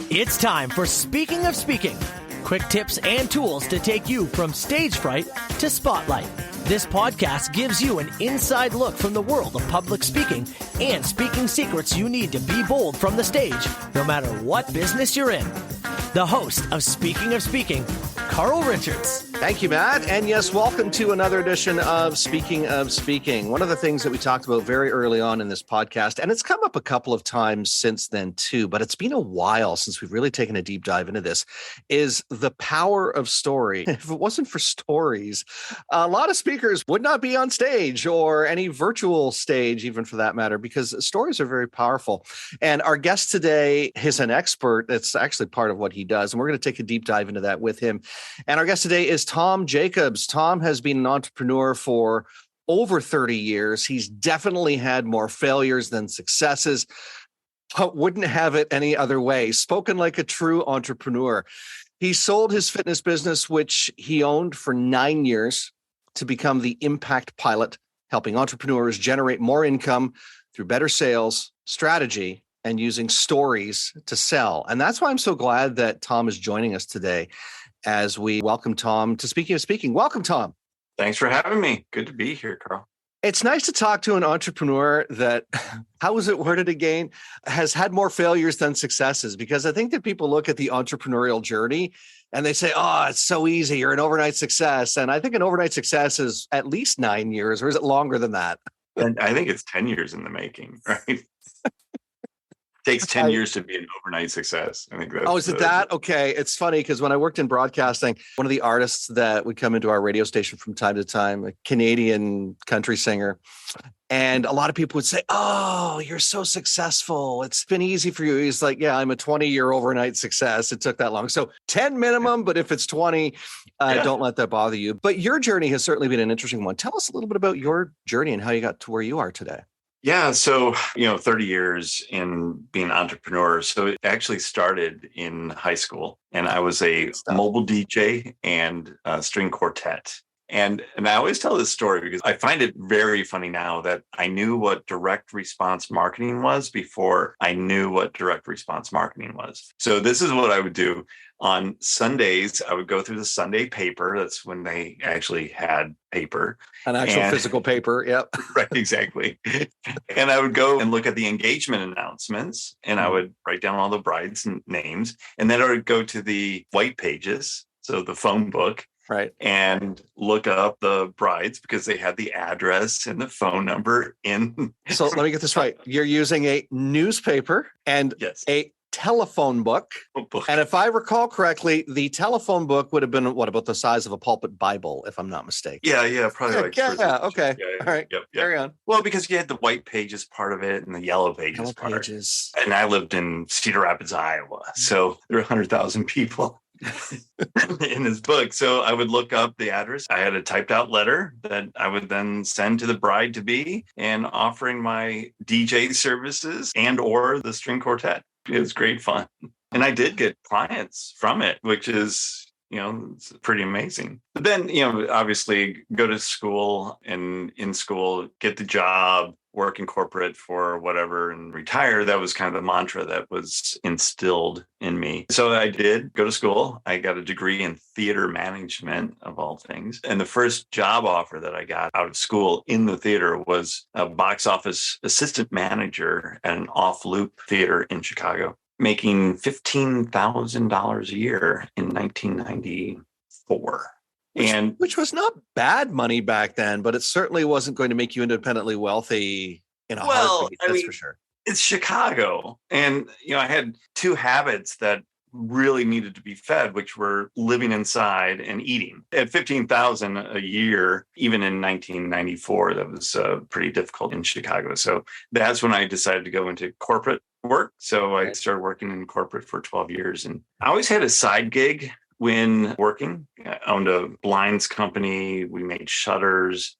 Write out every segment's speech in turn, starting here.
It's time for Speaking of Speaking. Quick tips and tools to take you from stage fright to spotlight. This podcast gives you an inside look from the world of public speaking and speaking secrets you need to be bold from the stage, no matter what business you're in. The host of Speaking, Carl Richards. Thank you, Matt. And yes, welcome to another edition of Speaking of Speaking. One of the things that we talked about very early on in this podcast, and it's come up a couple of times since then too, but it's been a while since we've really taken a deep dive into this, is the power of story. If it wasn't for stories, a lot of speakers would not be on stage or any virtual stage, even for that matter, because stories are very powerful. And our guest today is an expert. That's actually part of what he does. And we're going to take a deep dive into that with him. And our guest today is Tom Jackobs. Tom has been an entrepreneur for over 30 years. He's definitely had more failures than successes, but wouldn't have it any other way. Spoken like a true entrepreneur. He sold his fitness business, which he owned for 9 years, to become the impact pilot, helping entrepreneurs generate more income through better sales, strategy, and using stories to sell. And that's why I'm so glad that Tom is joining us today as we welcome Tom to Speaking of Speaking. Welcome, Tom. Thanks for having me. Good to be here, Carl. It's nice to talk to an entrepreneur that, how was it worded again, has had more failures than successes, because I think that people look at the entrepreneurial journey and they say, oh, it's so easy. You're an overnight success. And I think an overnight success is at least 9 years, or is it longer than that? And I think it's 10 years in the making, right? Takes 10 years to be an overnight success. I think that's. Oh, is it that? Okay. It's funny because when I worked in broadcasting, one of the artists that would come into our radio station from time to time, a Canadian country singer, and a lot of people would say, oh, you're so successful. It's been easy for you. He's like, yeah, I'm a 20-year overnight success. It took that long. So 10 minimum, but if it's 20, don't let that bother you. But your journey has certainly been an interesting one. Tell us a little bit about your journey and how you got to where you are today. Yeah. So, 30 years in being an entrepreneur. So it actually started in high school, and I was a mobile DJ and a string quartet. And I always tell this story because I find it very funny now that I knew what direct response marketing was before I knew what direct response marketing was. So this is what I would do. On Sundays, I would go through the Sunday paper. That's when they actually had paper. An actual physical paper. Yep. Right, exactly. And I would go and look at the engagement announcements, and I would write down all the brides' names. And then I would go to the white pages, so the phone book. Right. And look up the brides because they had the address and the phone number in. So let me get this right. You're using a newspaper and a telephone book. And if I recall correctly, the telephone book would have been, what, about the size of a pulpit Bible, if I'm not mistaken? Yeah, probably. Okay. All right. Yep. Carry on. Well, because you had the white pages part of it and the yellow pages part. And I lived in Cedar Rapids, Iowa. So there were 100,000 people in his book. So I would look up the address. I had a typed out letter that I would then send to the bride-to-be and offering my DJ services and or the string quartet. It was great fun. And I did get clients from it, which is, it's pretty amazing. But then, obviously go to school, and in school, get the job, work in corporate for whatever, and retire. That was kind of the mantra that was instilled in me. So I did go to school. I got a degree in theater management, of all things. And the first job offer that I got out of school in the theater was a box office assistant manager at an off-loop theater in Chicago, making $15,000 a year in 1994. Which was not bad money back then, but it certainly wasn't going to make you independently wealthy in a heartbeat. That's for sure. It's Chicago. And, I had two habits that really needed to be fed, which were living inside and eating. At $15,000 a year, even in 1994, that was pretty difficult in Chicago. So that's when I decided to go into corporate work. So I started working in corporate for 12 years. And I always had a side gig when working. I owned a blinds company. We made shutters.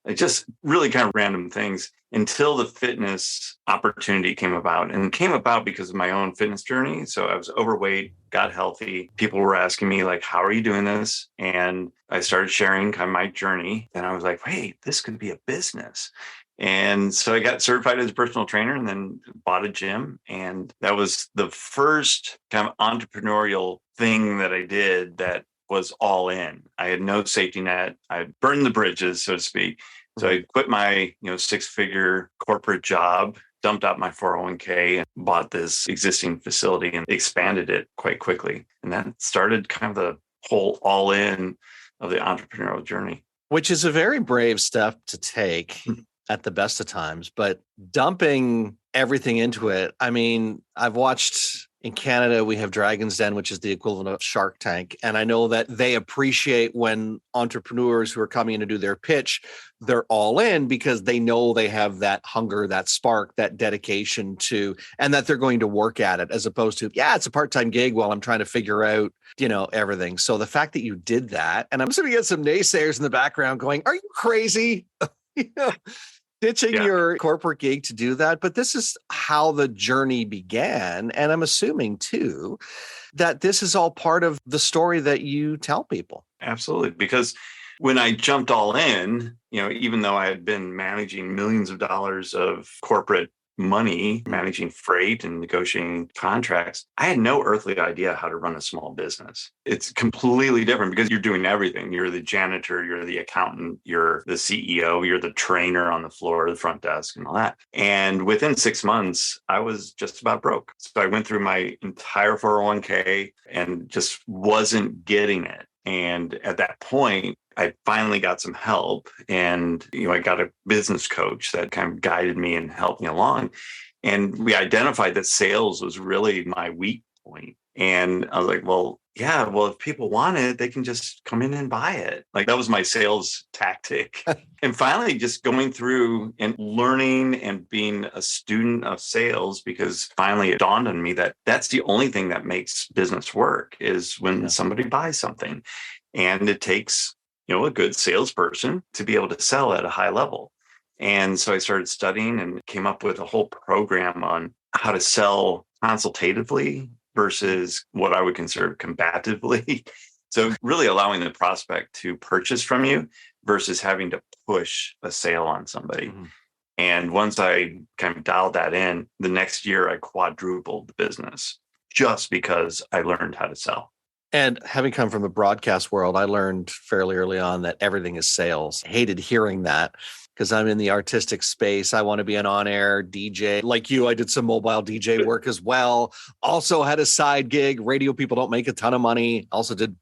It just really kind of random things until the fitness opportunity came about, and came about because of my own fitness journey. So I was overweight, got healthy. People were asking me like, how are you doing this? And I started sharing kind of my journey. And I was like, hey, this could be a business. And so I got certified as a personal trainer and then bought a gym. And that was the first kind of entrepreneurial thing that I did that was all in. I had no safety net. I burned the bridges, so to speak. So I quit my, 6-figure corporate job, dumped out my 401k and bought this existing facility and expanded it quite quickly. And that started kind of the whole all in of the entrepreneurial journey. Which is a very brave step to take at the best of times, but dumping everything into it. I mean, I've watched in Canada, we have Dragon's Den, which is the equivalent of Shark Tank. And I know that they appreciate when entrepreneurs who are coming in to do their pitch, they're all in because they know they have that hunger, that spark, that dedication to, and that they're going to work at it as opposed to, it's a part-time gig while I'm trying to figure out, everything. So the fact that you did that, and I'm going to get some naysayers in the background going, are you crazy? Ditching your corporate gig to do that. But this is how the journey began. And I'm assuming too, that this is all part of the story that you tell people. Absolutely. Because when I jumped all in, even though I had been managing millions of dollars of corporate money, managing freight and negotiating contracts, I had no earthly idea how to run a small business. It's completely different because you're doing everything. You're the janitor, you're the accountant, you're the CEO, you're the trainer on the floor, the front desk and all that. And within 6 months, I was just about broke. So I went through my entire 401k and just wasn't getting it. And at that point, I finally got some help and, I got a business coach that kind of guided me and helped me along. And we identified that sales was really my weak point. And I was like, if people want it, they can just come in and buy it. Like that was my sales tactic. And finally, just going through and learning and being a student of sales, because finally it dawned on me that that's the only thing that makes business work is when somebody buys something. And it takes, a good salesperson to be able to sell at a high level. And so I started studying and came up with a whole program on how to sell consultatively versus what I would consider combatively. So really allowing the prospect to purchase from you versus having to push a sale on somebody. Mm-hmm. And once I kind of dialed that in, the next year I quadrupled the business just because I learned how to sell. And having come from the broadcast world, I learned fairly early on that everything is sales. I hated hearing that because I'm in the artistic space. I want to be an on-air DJ. Like you, I did some mobile DJ work as well. Also had a side gig. Radio people don't make a ton of money. Also did,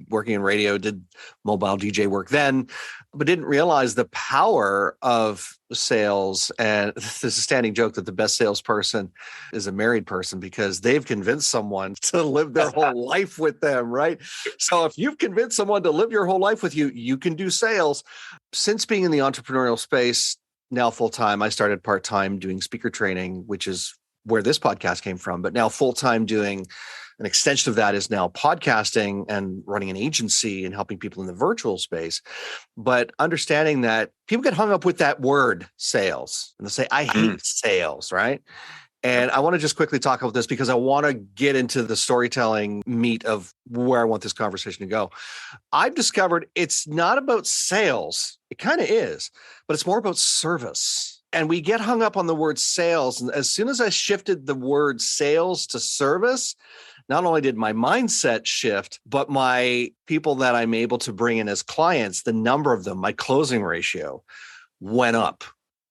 working in radio, did mobile DJ work then, but didn't realize the power of sales. And there's a standing joke that the best salesperson is a married person because they've convinced someone to live their whole life with them, right? So if you've convinced someone to live your whole life with you, you can do sales. Since being in the entrepreneurial space, now full-time, I started part-time doing speaker training, which is where this podcast came from, but now full-time doing an extension of that is now podcasting and running an agency and helping people in the virtual space. But understanding that people get hung up with that word sales and they say, I hate sales, right? And I want to just quickly talk about this because I want to get into the storytelling meat of where I want this conversation to go. I've discovered it's not about sales. It kind of is, but it's more about service. And we get hung up on the word sales. And as soon as I shifted the word sales to service, not only did my mindset shift, but my people that I'm able to bring in as clients, the number of them, my closing ratio went up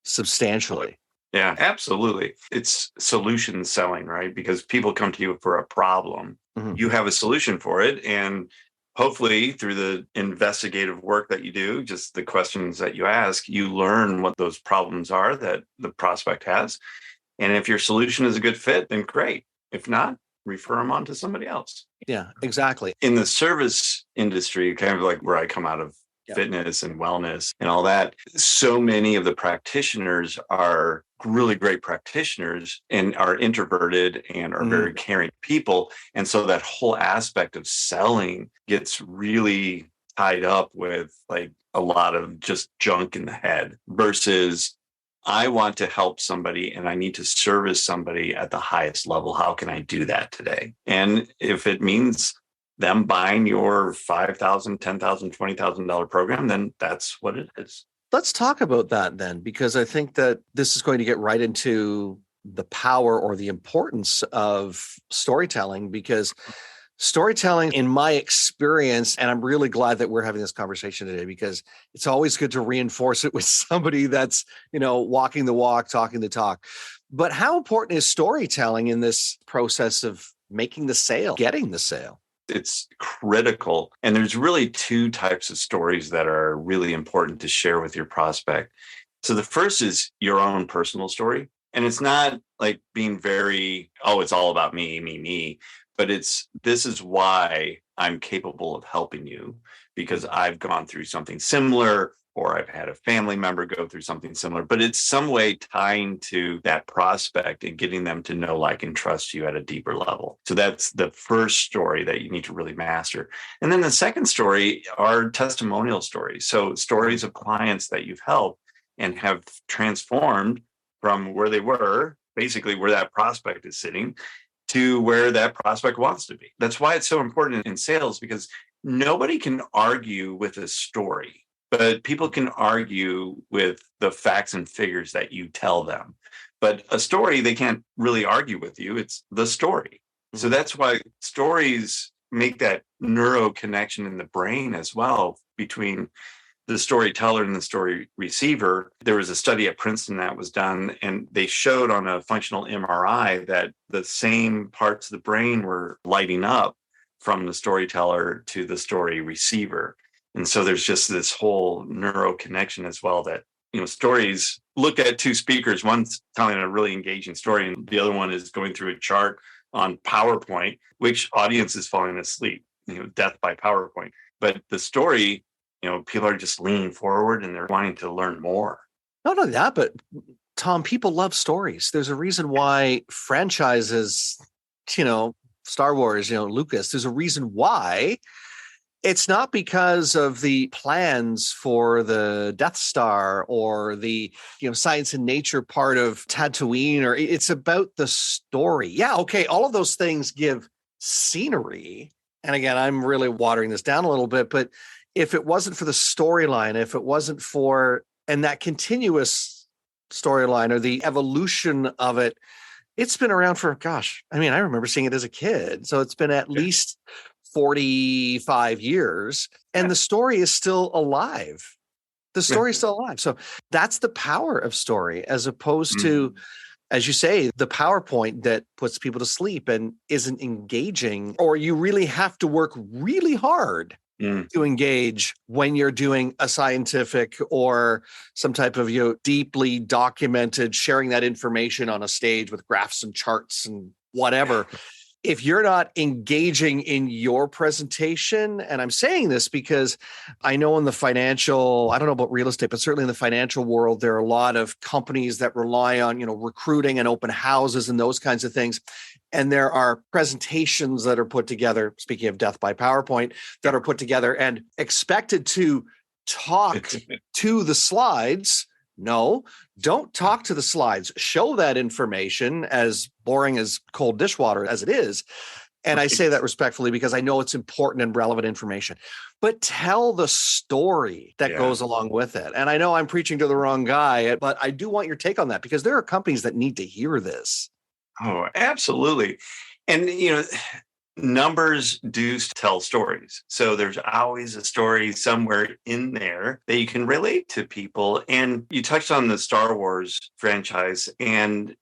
substantially. Yeah, absolutely. It's solution selling, right? Because people come to you for a problem. Mm-hmm. You have a solution for it. And hopefully through the investigative work that you do, just the questions that you ask, you learn what those problems are that the prospect has. And if your solution is a good fit, then great. If not, refer them on to somebody else. Yeah, exactly. In the service industry, kind of like where I come out of fitness and wellness and all that, so many of the practitioners are really great practitioners and are introverted and are very caring people. And so that whole aspect of selling gets really tied up with like a lot of just junk in the head versus I want to help somebody and I need to service somebody at the highest level. How can I do that today? And if it means them buying your $5,000, $10,000, $20,000 program, then that's what it is. Let's talk about that then, because I think that this is going to get right into the power or the importance of storytelling, because storytelling, in my experience, and I'm really glad that we're having this conversation today, because it's always good to reinforce it with somebody that's, walking the walk, talking the talk. But how important is storytelling in this process of making the sale, getting the sale? It's critical. And there's really two types of stories that are really important to share with your prospect. So the first is your own personal story. And it's not like being very, it's all about me. But this is why I'm capable of helping you, because I've gone through something similar, or I've had a family member go through something similar, but it's some way tying to that prospect and getting them to know, like, and trust you at a deeper level. So that's the first story that you need to really master. And then the second story are testimonial stories. So stories of clients that you've helped and have transformed from where they were, basically where that prospect is sitting, to where that prospect wants to be. That's why it's so important in sales, because nobody can argue with a story, but people can argue with the facts and figures that you tell them. But a story, they can't really argue with you. It's the story. Mm-hmm. So that's why stories make that neuro connection in the brain as well between the storyteller and the story receiver. There was a study at Princeton that was done, and they showed on a functional MRI that the same parts of the brain were lighting up from the storyteller to the story receiver. And so there's just this whole neuro connection as well, that, stories, look at two speakers, one's telling a really engaging story and the other one is going through a chart on PowerPoint. Which audience is falling asleep? Death by PowerPoint. But the story, people are just leaning forward and they're wanting to learn more. Not only that, but Tom, people love stories. There's a reason why franchises, Star Wars, Lucas, there's a reason why. It's not because of the plans for the Death Star or the, science and nature part of Tatooine, or it's about the story. Yeah, okay, all of those things give scenery. And again, I'm really watering this down a little bit, but if it wasn't for the storyline, if it wasn't for, and that continuous storyline or the evolution of it, it's been around for, I remember seeing it as a kid. So it's been at least 45 years, and the story is still alive. The story is still alive. So that's the power of story, as opposed to, as you say, the PowerPoint that puts people to sleep and isn't engaging, or you really have to work really hard to engage when you're doing a scientific or some type of, deeply documented, sharing that information on a stage with graphs and charts and whatever. If you're not engaging in your presentation, and I'm saying this because I know in the financial, I don't know about real estate, but certainly in the financial world, there are a lot of companies that rely on, recruiting and open houses and those kinds of things. And there are presentations that are put together, speaking of death by PowerPoint, that are put together and expected to talk to the slides. No, don't talk to the slides. Show that information, as boring as cold dishwater as it is. And I say that respectfully because I know it's important and relevant information. But tell the story that goes along with it. And I know I'm preaching to the wrong guy, but I do want your take on that, because there are companies that need to hear this. Oh, absolutely. And, numbers do tell stories. So there's always a story somewhere in there that you can relate to people. And you touched on the Star Wars franchise, and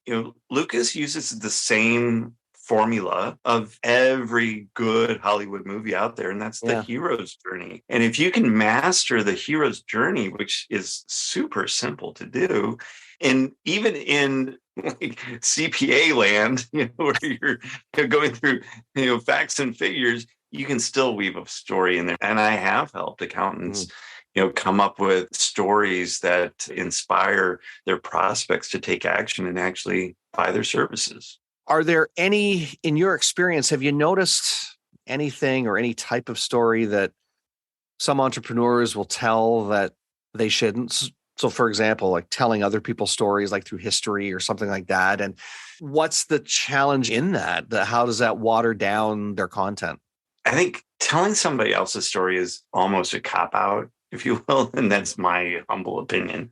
Lucas uses the same formula of every good Hollywood movie out there, and that's the hero's journey. And if you can master the hero's journey, which is super simple to do, and even in like CPA land, where you're going through, facts and figures, you can still weave a story in there. And I have helped accountants, come up with stories that inspire their prospects to take action and actually buy their services. Are there any, in your experience, have you noticed anything or any type of story that some entrepreneurs will tell that they shouldn't? So, for example, like telling other people's stories, like through history or something like that. And what's the challenge in that? How does that water down their content? I think telling somebody else's story is almost a cop-out. if you will. And that's my humble opinion,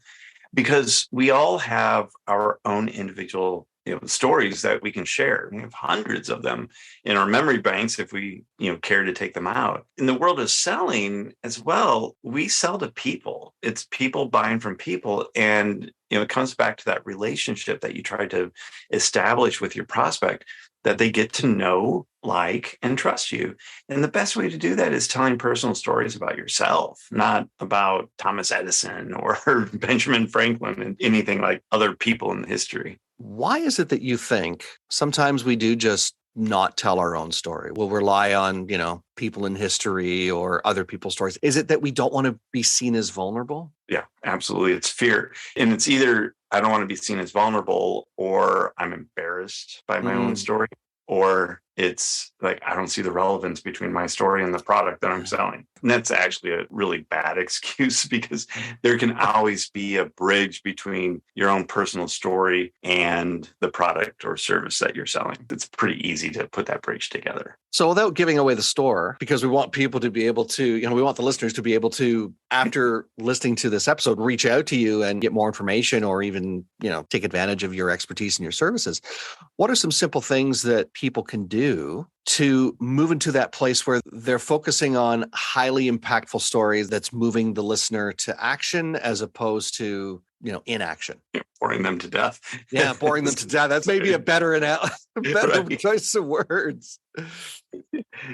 because we all have our own individual stories that we can share. We have hundreds of them in our memory banks if we care to take them out. In the world of selling as well, we sell to people. It's people buying from people. And it comes back to that relationship that you try to establish with your prospect, that they get to know, like, and trust you. And the best way to do that is telling personal stories about yourself, not about Thomas Edison or Benjamin Franklin and anything like other people in history. Why is it that you think sometimes we do just not tell our own story? We'll rely on, people in history or other people's stories. Is it that we don't want to be seen as vulnerable? Yeah, absolutely. It's fear. And it's either I don't want to be seen as vulnerable, or I'm embarrassed by my own story, or it's like I don't see the relevance between my story and the product that I'm selling. And that's actually a really bad excuse, because there can always be a bridge between your own personal story and the product or service that you're selling. It's pretty easy to put that bridge together. So without giving away the store, because we want people to be able to, we want the listeners to be able to, after listening to this episode, reach out to you and get more information, or even, take advantage of your expertise and your services. What are some simple things that people can do to move into that place where they're focusing on highly impactful stories that's moving the listener to action as opposed to, inaction? Boring them to death. Yeah, boring them to death. That's maybe a better Right. choice of words.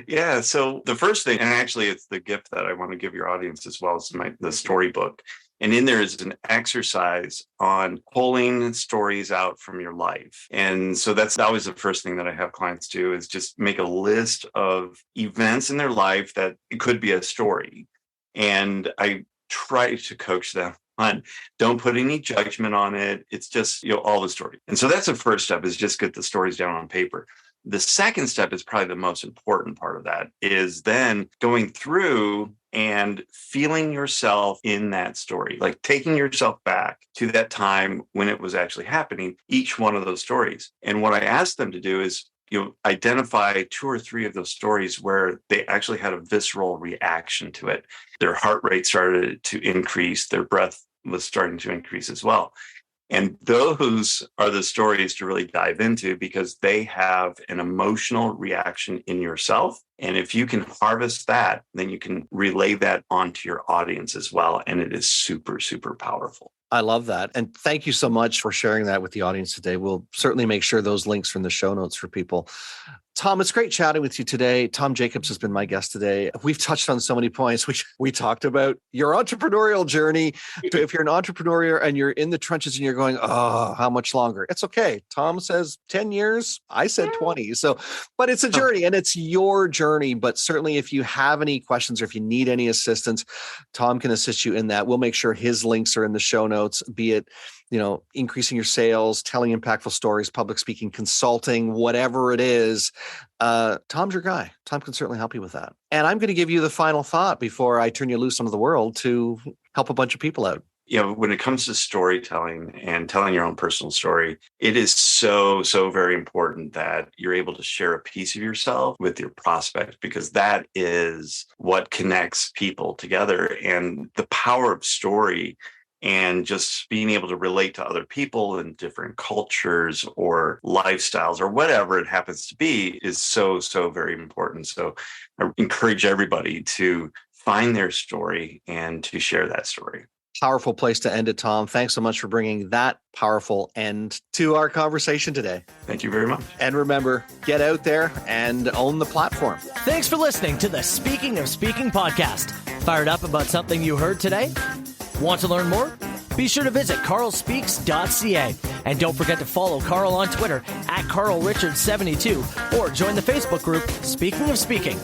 Yeah. So the first thing, and actually it's the gift that I want to give your audience as well, is the storybook. And in there is an exercise on pulling stories out from your life. And so that's always the first thing that I have clients do, is just make a list of events in their life that it could be a story. And I try to coach them on, don't put any judgment on it. It's just, all the story. And so that's the first step, is just get the stories down on paper. The second step is probably the most important part of that, is then going through and feeling yourself in that story, like taking yourself back to that time when it was actually happening, each one of those stories. And what I ask them to do is, identify 2 or 3 of those stories where they actually had a visceral reaction to it. Their heart rate started to increase, their breath was starting to increase as well. And those are the stories to really dive into, because they have an emotional reaction in yourself. And if you can harvest that, then you can relay that onto your audience as well. And it is super, super powerful. I love that. And thank you so much for sharing that with the audience today. We'll certainly make sure those links from the show notes for people. Tom, it's great chatting with you today. Tom Jackobs has been my guest today. We've touched on so many points. We talked about your entrepreneurial journey. If you're an entrepreneur and you're in the trenches and you're going, oh, how much longer? It's okay. Tom says 10 years. I said 20. But it's a journey, and it's your journey. But certainly if you have any questions or if you need any assistance, Tom can assist you in that. We'll make sure his links are in the show notes, be it increasing your sales, telling impactful stories, public speaking, consulting, whatever it is. Tom's your guy. Tom can certainly help you with that. And I'm going to give you the final thought before I turn you loose onto the world to help a bunch of people out. When it comes to storytelling and telling your own personal story, it is so, so very important that you're able to share a piece of yourself with your prospect, because that is what connects people together. And the power of story and just being able to relate to other people in different cultures or lifestyles or whatever it happens to be is so, so very important. So I encourage everybody to find their story and to share that story. Powerful place to end it, Tom. Thanks so much for bringing that powerful end to our conversation today. Thank you very much. And remember, get out there and own the platform. Thanks for listening to the Speaking of Speaking podcast. Fired up about something you heard today? Want to learn more? Be sure to visit carlspeaks.ca. And don't forget to follow Carl on Twitter @CarlRichards72 or join the Facebook group Speaking of Speaking.